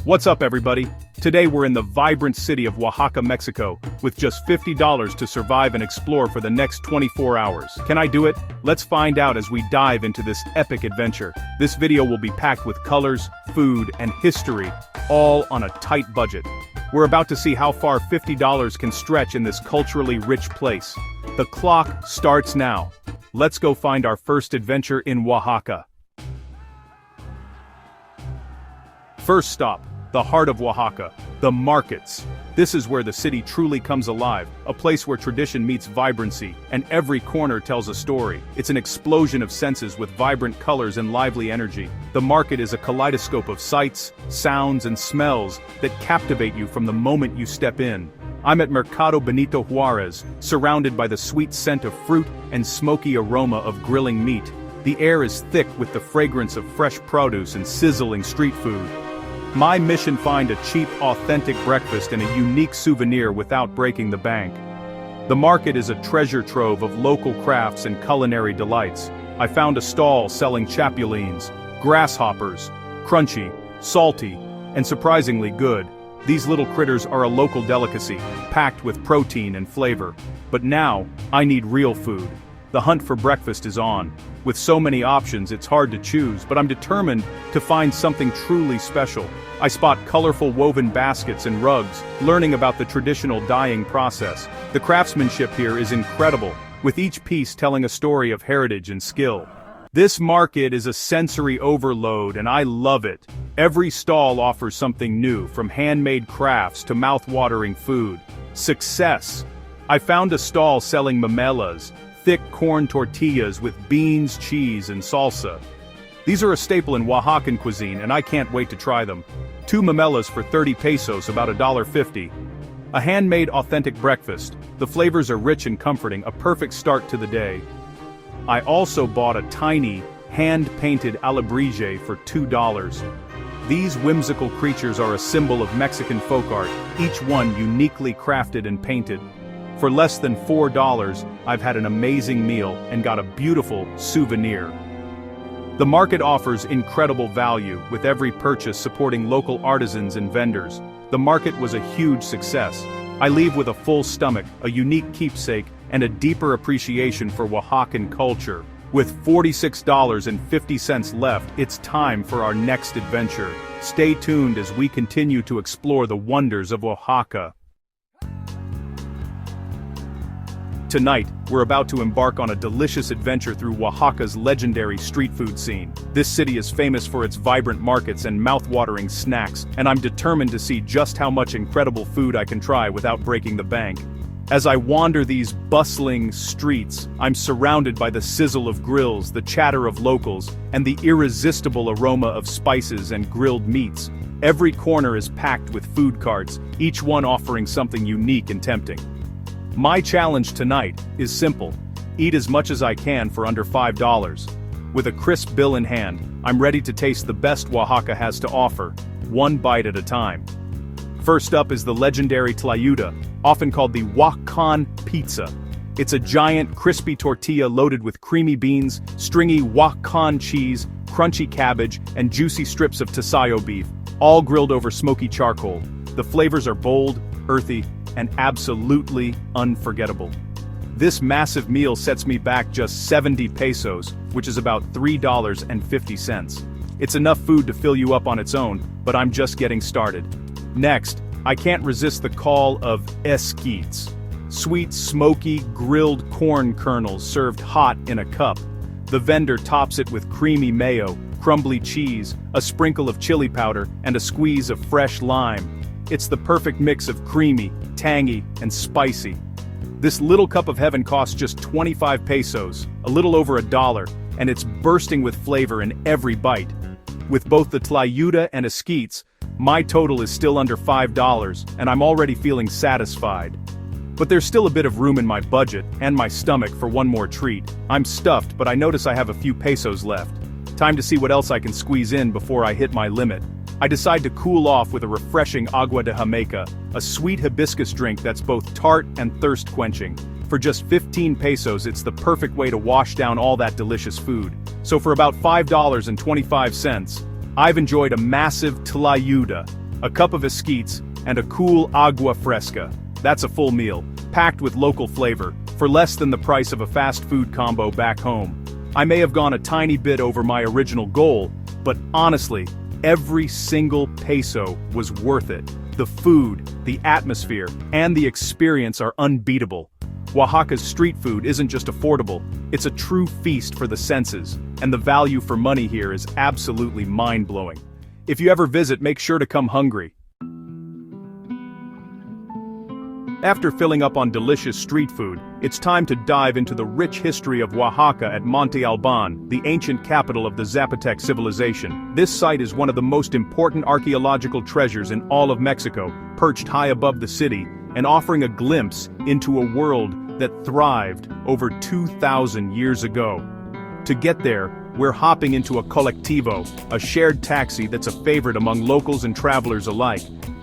What's up, everybody? Today we're in the vibrant city of Oaxaca, Mexico, with just $50 to survive and explore for the next 24 hours. Can I do it? Let's find out as we dive into this epic adventure. This video will be packed with colors, food, and history, all on a tight budget. We're about to see how far $50 can stretch in this culturally rich place. The clock starts now. Let's go find our first adventure in Oaxaca. First stop, the heart of Oaxaca, the markets. This is where the city truly comes alive, a place where tradition meets vibrancy, and every corner tells a story. It's an explosion of senses with vibrant colors and lively energy. The market is a kaleidoscope of sights, sounds, and smells that captivate you from the moment you step in. I'm at Mercado Benito Juarez, surrounded by the sweet scent of fruit and smoky aroma of grilling meat. The air is thick with the fragrance of fresh produce and sizzling street food. My mission: find a cheap, authentic breakfast and a unique souvenir without breaking the bank. The market is a treasure trove of local crafts and culinary delights. I found a stall selling chapulines, grasshoppers, crunchy, salty, and surprisingly good. These little critters are a local delicacy, packed with protein and flavor. But now, I need real food. The hunt for breakfast is on. With so many options, it's hard to choose, but I'm determined to find something truly special. I spot colorful woven baskets and rugs, learning about the traditional dyeing process. The craftsmanship here is incredible, with each piece telling a story of heritage and skill. This market is a sensory overload, and I love it. Every stall offers something new, from handmade crafts to mouth-watering food. Success! I found a stall selling memelas, thick corn tortillas with beans, cheese, and salsa. These are a staple in Oaxacan cuisine, and I can't wait to try them. 2 memelas for 30 pesos, about $1.50. A handmade authentic breakfast. The flavors are rich and comforting, a perfect start to the day. I also bought a tiny, hand-painted alebrije for $2. These whimsical creatures are a symbol of Mexican folk art, each one uniquely crafted and painted. For less than $4, I've had an amazing meal and got a beautiful souvenir. The market offers incredible value, with every purchase supporting local artisans and vendors. The market was a huge success. I leave with a full stomach, a unique keepsake, and a deeper appreciation for Oaxacan culture. With $46.50 left, it's time for our next adventure. Stay tuned as we continue to explore the wonders of Oaxaca. Tonight, we're about to embark on a delicious adventure through Oaxaca's legendary street food scene. This city is famous for its vibrant markets and mouth-watering snacks, and I'm determined to see just how much incredible food I can try without breaking the bank. As I wander these bustling streets, I'm surrounded by the sizzle of grills, the chatter of locals, and the irresistible aroma of spices and grilled meats. Every corner is packed with food carts, each one offering something unique and tempting. My challenge tonight is simple: eat as much as I can for under $5. With a crisp bill in hand, I'm ready to taste the best Oaxaca has to offer, one bite at a time. First up is the legendary tlayuda, often called the Oaxacan pizza. It's a giant, crispy tortilla loaded with creamy beans, stringy Oaxacan cheese, crunchy cabbage, and juicy strips of tasayo beef, all grilled over smoky charcoal. The flavors are bold, earthy, and absolutely unforgettable. This massive meal sets me back just 70 pesos, which is about $3.50. It's enough food to fill you up on its own, but I'm just getting started. Next, I can't resist the call of esquites. Sweet, smoky, grilled corn kernels served hot in a cup. The vendor tops it with creamy mayo, crumbly cheese, a sprinkle of chili powder, and a squeeze of fresh lime. It's the perfect mix of creamy, tangy, and spicy. This little cup of heaven costs just 25 pesos, a little over $1, and it's bursting with flavor in every bite. With both the tlayuda and esquites, my total is still under $5, and I'm already feeling satisfied. But there's still a bit of room in my budget and my stomach for one more treat. I'm stuffed, but I notice I have a few pesos left. Time to see what else I can squeeze in before I hit my limit. I decide to cool off with a refreshing agua de Jamaica, a sweet hibiscus drink that's both tart and thirst-quenching. For just 15 pesos, it's the perfect way to wash down all that delicious food. So for about $5.25, I've enjoyed a massive tlayuda, a cup of esquites, and a cool agua fresca. That's a full meal, packed with local flavor, for less than the price of a fast food combo back home. I may have gone a tiny bit over my original goal, but honestly, every single peso was worth it. The food, the atmosphere, and the experience are unbeatable. Oaxaca's street food isn't just affordable, it's a true feast for the senses, and the value for money here is absolutely mind-blowing. If you ever visit, make sure to come hungry. After filling up on delicious street food, it's time to dive into the rich history of Oaxaca at Monte Alban, the ancient capital of the Zapotec civilization. This site is one of the most important archaeological treasures in all of Mexico, perched high above the city, and offering a glimpse into a world that thrived over 2,000 years ago. To get there, we're hopping into a colectivo, a shared taxi that's a favorite among locals and travelers alike.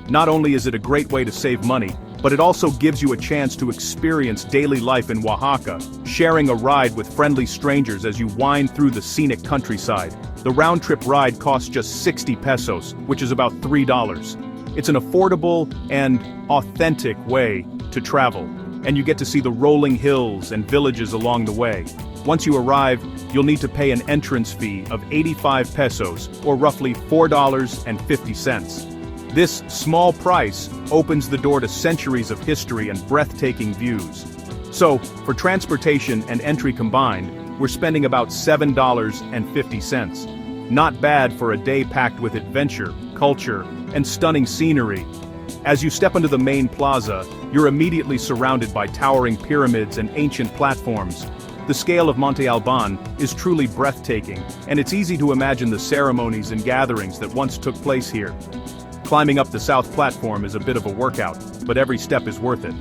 Not only is it a great way to save money, but it also gives you a chance to experience daily life in Oaxaca, sharing a ride with friendly strangers as you wind through the scenic countryside. The round-trip ride costs just 60 pesos, which is about $3. It's an affordable and authentic way to travel, and you get to see the rolling hills and villages along the way. Once you arrive, you'll need to pay an entrance fee of 85 pesos, or roughly $4.50. This small price opens the door to centuries of history and breathtaking views. So, for transportation and entry combined, we're spending about $7.50. Not bad for a day packed with adventure, culture, and stunning scenery. As you step into the main plaza, you're immediately surrounded by towering pyramids and ancient platforms. The scale of Monte Alban is truly breathtaking, and it's easy to imagine the ceremonies and gatherings that once took place here. Climbing up the south platform is a bit of a workout, but every step is worth it.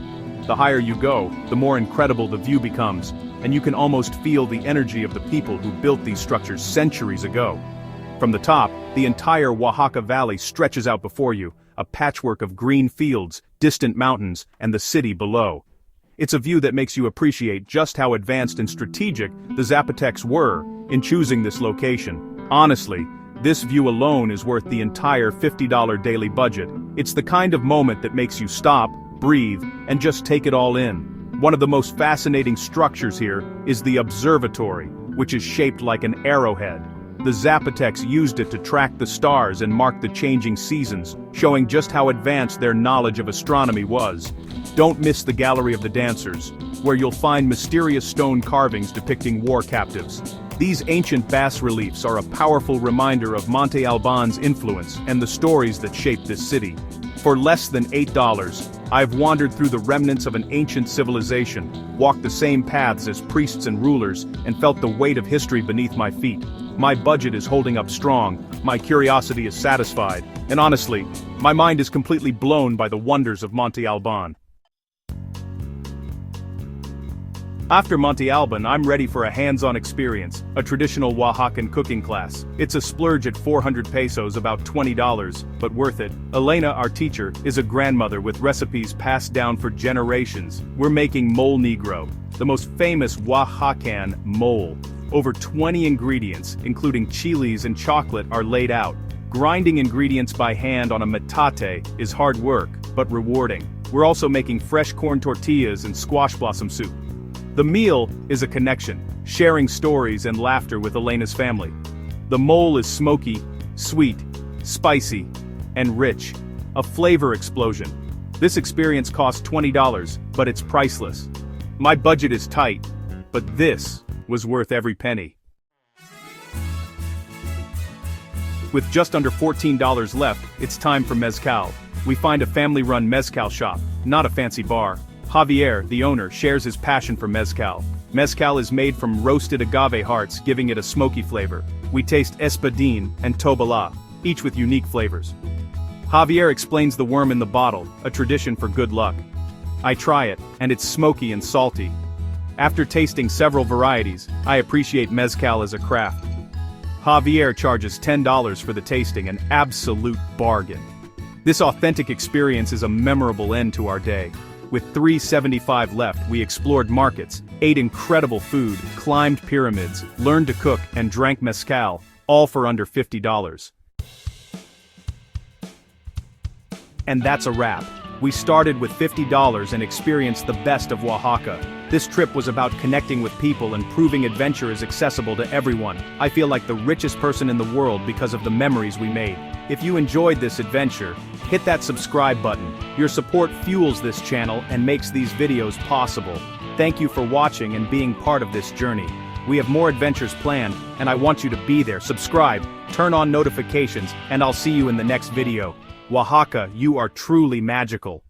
The higher you go, the more incredible the view becomes, and you can almost feel the energy of the people who built these structures centuries ago. From the top, the entire Oaxaca Valley stretches out before you, a patchwork of green fields, distant mountains, and the city below. It's a view that makes you appreciate just how advanced and strategic the Zapotecs were in choosing this location. Honestly, this view alone is worth the entire $50 daily budget. It's the kind of moment that makes you stop, breathe, and just take it all in. One of the most fascinating structures here is the observatory, which is shaped like an arrowhead. The Zapotecs used it to track the stars and mark the changing seasons, showing just how advanced their knowledge of astronomy was. Don't miss the Gallery of the Dancers, where you'll find mysterious stone carvings depicting war captives. These ancient bas-reliefs are a powerful reminder of Monte Alban's influence and the stories that shaped this city. For less than $8, I've wandered through the remnants of an ancient civilization, walked the same paths as priests and rulers, and felt the weight of history beneath my feet. My budget is holding up strong, my curiosity is satisfied, and honestly, my mind is completely blown by the wonders of Monte Alban. After Monte Alban, I'm ready for a hands-on experience, a traditional Oaxacan cooking class. It's a splurge at 400 pesos, about $20, but worth it. Elena, our teacher, is a grandmother with recipes passed down for generations. We're making mole negro, the most famous Oaxacan mole. Over 20 ingredients, including chilies and chocolate, are laid out. Grinding ingredients by hand on a metate is hard work, but rewarding. We're also making fresh corn tortillas and squash blossom soup. The meal is a connection, sharing stories and laughter with Elena's family. The mole is smoky, sweet, spicy, and rich. A flavor explosion. This experience costs $20, but it's priceless. My budget is tight, but this was worth every penny. With just under $14 left, it's time for mezcal. We find a family-run mezcal shop, not a fancy bar. Javier, the owner, shares his passion for mezcal. Mezcal is made from roasted agave hearts, giving it a smoky flavor. We taste espadín and tobala, each with unique flavors. Javier explains the worm in the bottle, a tradition for good luck. I try it, and it's smoky and salty. After tasting several varieties, I appreciate mezcal as a craft. Javier charges $10 for the tasting, an absolute bargain. This authentic experience is a memorable end to our day. With $3.75 left, we explored markets, ate incredible food, climbed pyramids, learned to cook, and drank mezcal, all for under $50. And that's a wrap. We started with $50 and experienced the best of Oaxaca. This trip was about connecting with people and proving adventure is accessible to everyone. I feel like the richest person in the world because of the memories we made. If you enjoyed this adventure, hit that subscribe button. Your support fuels this channel and makes these videos possible. Thank you for watching and being part of this journey. We have more adventures planned, and I want you to be there. Subscribe, turn on notifications, and I'll see you in the next video. Oaxaca, you are truly magical.